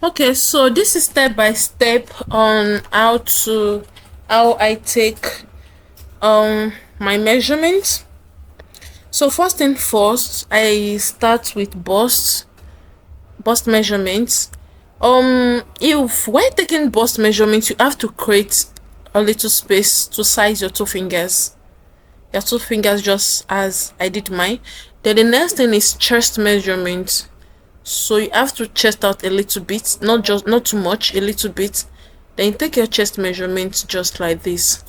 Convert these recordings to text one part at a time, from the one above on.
Okay, so this is step by step on how I take my measurements. So first thing first, I start with bust measurements. If when taking bust measurements, you have to create a little space to size your two fingers. Your two fingers, just as I did mine. Then the next thing is chest measurement. So you have to chest out a little bit, not too much, a little bit. Then you take your chest measurement just like this.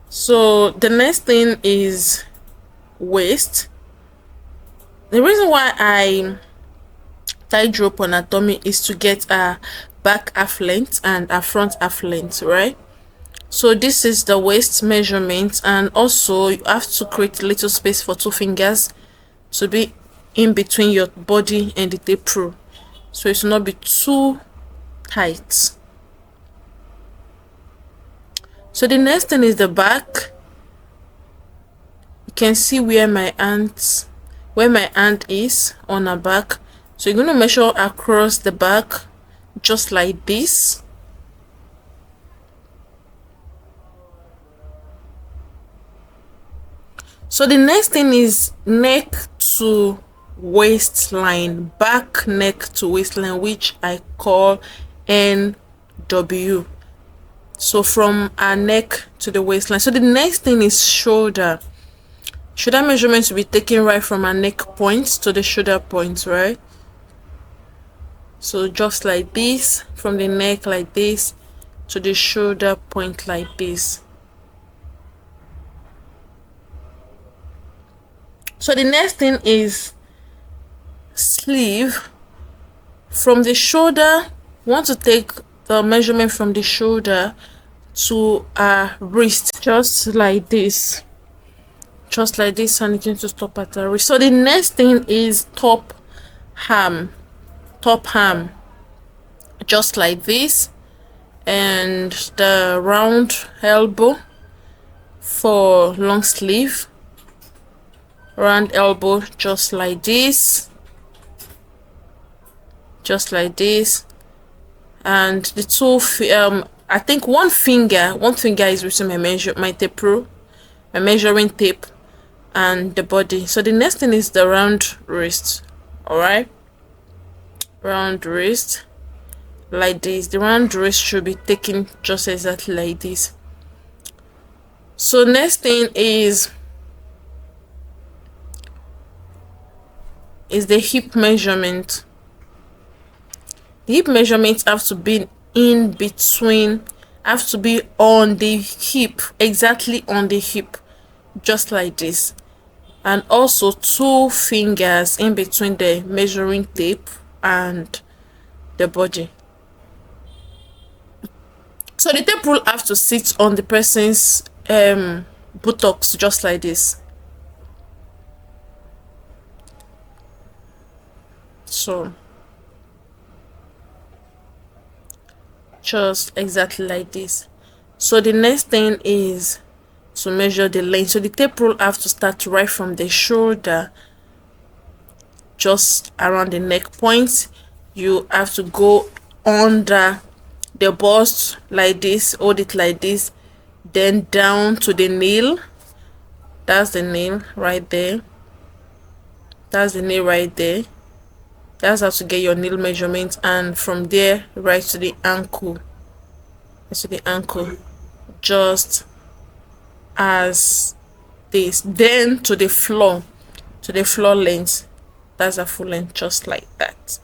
So the next thing is waist. The reason why I tie rope on anatomy is to get a back half length and a front half length, right? So this is the waist measurement, and also you have to create a little space for two fingers to be in between your body and the tape rule, so it should not be too tight. So the next thing is the back. You can see where my hand is on her back. So you're going to measure across the back just like this. So the next thing is neck to waistline, back neck to waistline, which I call NW. So from our neck to the waistline. So the next thing is shoulder. Shoulder measurement to be taken right from our neck point to the shoulder point, right? So just like this, from the neck like this to the shoulder point like this. So the next thing is sleeve. From the shoulder, we want to take the measurement from the shoulder to our wrist, just like this, and it needs to stop at the wrist. So the next thing is top arm, just like this, and the round elbow for long sleeve, round elbow just like this, and the two I think one finger is using my tape rule, my measuring tape, and the body. So the next thing is the round wrist. All right, round wrist like this. The round wrist should be taken just exactly like this. So next thing is the hip measurement. The hip measurements have to be in between, have to be on the hip, exactly on the hip, just like this, and also two fingers in between the measuring tape and the body. So the tape rule have to sit on the person's buttocks, just like this. So just exactly like this. So the next thing is to measure the length. So the tape rule have to start right from the shoulder, just around the neck point. You have to go under the bust like this, hold it like this, then down to the nail. That's the nail right there. That's how to get your nail measurement, and from there right to the ankle, just as this, then to the floor length. That's a full length, just like that.